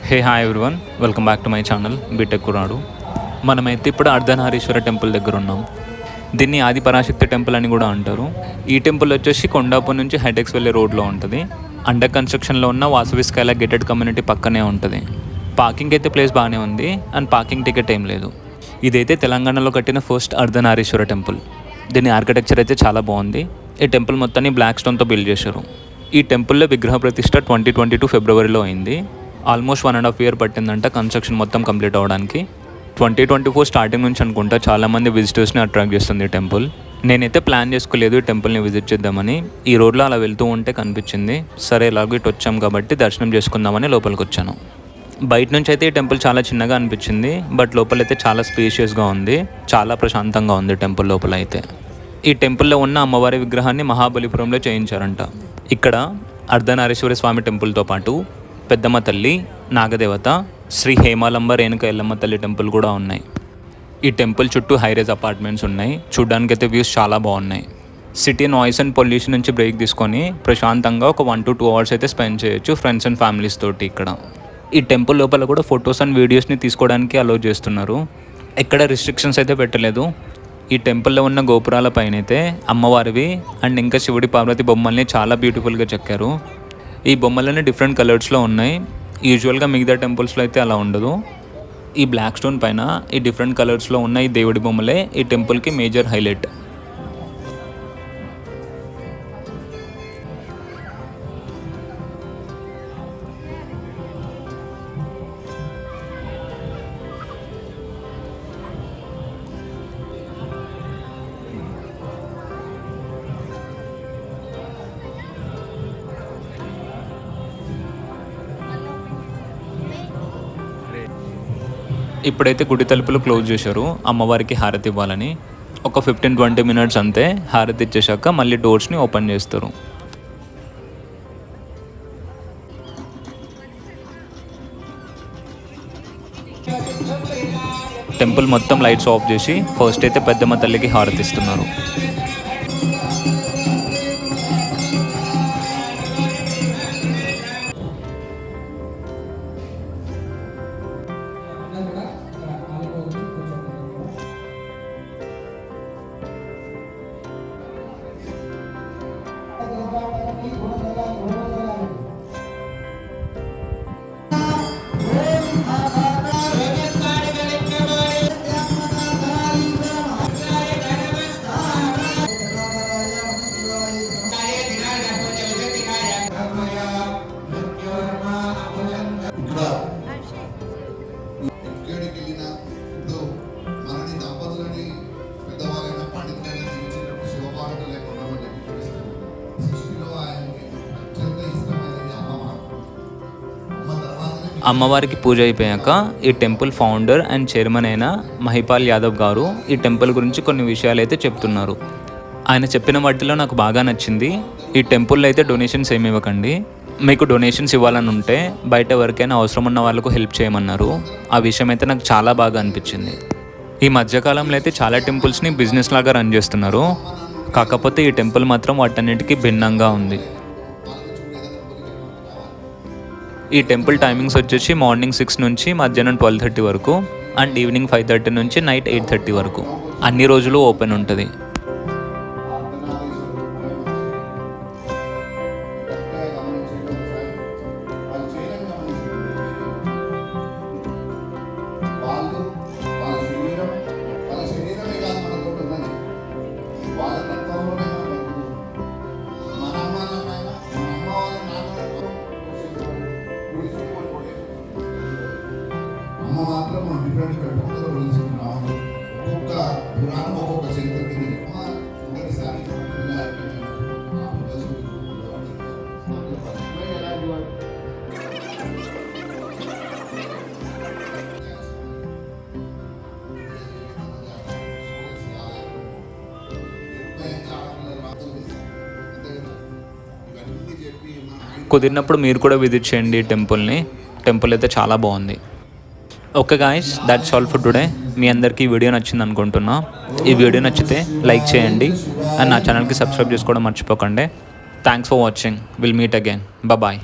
Hey hi everyone, welcome back to my channel BTech కురాడు. మనమైతే ఇప్పుడు అర్ధనారీశ్వర టెంపుల్ దగ్గర ఉన్నాం. దీన్ని ఆది పరాశక్తి టెంపుల్ అని కూడా అంటారు. ఈ టెంపుల్ వచ్చేసి కొండాపూర్ నుంచి హైటెక్స్ వెళ్ళే రోడ్లో ఉంటుంది. అండర్ కన్స్ట్రక్షన్లో ఉన్న వాసవి స్కైలా గేటెడ్ కమ్యూనిటీ పక్కనే ఉంటుంది. పార్కింగ్ అయితే ప్లేస్ బాగానే ఉంది అండ్ పార్కింగ్ టికెట్ ఏం లేదు. ఇదైతే తెలంగాణలో కట్టిన ఫస్ట్ అర్ధనారీశ్వర టెంపుల్. దీని ఆర్కిటెక్చర్ అయితే చాలా బాగుంది. ఈ టెంపుల్ మొత్తాన్ని బ్లాక్ స్టోన్తో బిల్డ్ చేశారు. ఈ టెంపుల్లో విగ్రహ ప్రతిష్ట 2022 ఫిబ్రవరిలో అయింది. ఆల్మోస్ట్ 1.5 year పట్టిందంట కన్స్ట్రక్షన్ మొత్తం కంప్లీట్ అవ్వడానికి. 2024 స్టార్టింగ్ నుంచి అనుకుంటా చాలామంది విజిటర్స్ని అట్రాక్ట్ చేస్తుంది ఈ టెంపుల్. నేనైతే ప్లాన్ చేసుకోలేదు ఈ టెంపుల్ని విజిట్ చేద్దామని. ఈ రోడ్లో అలా వెళ్తూ ఉంటే కనిపించింది. సరే ఎలాగో ఇటు వచ్చాం కాబట్టి దర్శనం చేసుకుందామని లోపలికి వచ్చాను. బయట నుంచి అయితే ఈ టెంపుల్ చాలా చిన్నగా అనిపించింది, బట్ లోపలైతే చాలా స్పేషియస్గా ఉంది. చాలా ప్రశాంతంగా ఉంది టెంపుల్ లోపల అయితే. ఈ టెంపుల్లో ఉన్న అమ్మవారి విగ్రహాన్ని మహాబలిపురంలో చేయించారంట. ఇక్కడ అర్ధనారీశ్వర స్వామి టెంపుల్తో పాటు పెద్దమ్మ తల్లి, నాగదేవత, శ్రీ హేమాలంబ రేణుక ఎల్లమ్మ తల్లి టెంపుల్ కూడా ఉన్నాయి. ఈ టెంపుల్ చుట్టూ హైరేజ్ అపార్ట్మెంట్స్ ఉన్నాయి. చూడ్డానికైతే వ్యూస్ చాలా బాగున్నాయి. సిటీ నాయిస్ అండ్ పొల్యూషన్ నుంచి బ్రేక్ తీసుకొని ప్రశాంతంగా ఒక 1 to 2 hours అయితే స్పెండ్ చేయొచ్చు ఫ్రెండ్స్ అండ్ ఫ్యామిలీస్ తోటి. ఇక్కడ ఈ టెంపుల్ లోపల కూడా ఫొటోస్ అండ్ వీడియోస్ని తీసుకోవడానికి అలౌ చేస్తున్నారు. ఎక్కడ రిస్ట్రిక్షన్స్ అయితే పెట్టలేదు. ఈ టెంపుల్లో ఉన్న గోపురాల పైన అయితే అమ్మవారివి అండ్ ఇంకా శివుడి పార్వతి బొమ్మల్ని చాలా బ్యూటిఫుల్గా చెక్కారు. ఈ బొమ్మలన్నీ డిఫరెంట్ కలర్స్లో ఉన్నాయి. యూజువల్గా మిగతా టెంపుల్స్లో అయితే అలా ఉండదు. ఈ బ్లాక్ స్టోన్ పైన ఈ డిఫరెంట్ కలర్స్లో ఉన్న ఈ దేవుడి బొమ్మలే ఈ టెంపుల్కి మేజర్ హైలైట్. ఇప్పుడైతే గుడి తలుపులు క్లోజ్ చేశారు అమ్మవారికి హారతి ఇవ్వాలని. ఒక 15-20 minutes అంతే. హారతి ఇచ్చేశాక మళ్ళీ డోర్స్ని ఓపెన్ చేస్తారు. టెంపుల్ మొత్తం లైట్స్ ఆఫ్ చేసి ఫస్ట్ అయితే పెద్దమ్మ తల్లికి హారతి ఇస్తున్నారు. అమ్మవారికి పూజ అయిపోయాక ఈ టెంపుల్ ఫౌండర్ అండ్ చైర్మన్ అయిన మహిపాల్ యాదవ్ గారు ఈ టెంపుల్ గురించి కొన్ని విషయాలు అయితే చెప్తున్నారు. ఆయన చెప్పిన వాటిలో నాకు బాగా నచ్చింది, ఈ టెంపుల్లో అయితే డొనేషన్స్ ఏమి ఇవ్వకండి. మీకు డొనేషన్స్ ఇవ్వాలని ఉంటే బయట ఎవరికైనా అవసరం ఉన్న వాళ్ళకు హెల్ప్ చేయమన్నారు. ఆ విషయం అయితే నాకు చాలా బాగా అనిపించింది. ఈ మధ్యకాలంలో అయితే చాలా టెంపుల్స్ని బిజినెస్ లాగా రన్ చేస్తున్నారు. కాకపోతే ఈ టెంపుల్ మాత్రం వాటన్నిటికీ భిన్నంగా ఉంది. ఈ టెంపుల్ టైమింగ్స్ వచ్చేసి మార్నింగ్ 6 నుంచి మధ్యాహ్నం 12:30 వరకు అండ్ ఈవినింగ్ 5:30 నుంచి నైట్ 8:30 వరకు. అన్ని రోజులు ఓపెన్ ఉంటుంది. మాత్రం మనం డిఫరెంట్ పెట్టుకుంటూ తెలుసుకున్నాము. ఒక్కొక్క పురాణం ఒక్కొక్క చరిత్ర మొదటిసారి కుదిరినప్పుడు మీరు కూడా విజిట్ చేయండి ఈ టెంపుల్ని. టెంపుల్ అయితే చాలా బాగుంది. Okay guys, that's all for today. మీ అందరికీ ఈ వీడియో నచ్చింది అనుకుంటున్నా. ఈ వీడియో నచ్చితే లైక్ చేయండి అండ్ నా ఛానల్కి సబ్స్క్రైబ్ చేసుకోవడం మర్చిపోకండి. Thanks for watching. Will meet again. Bye.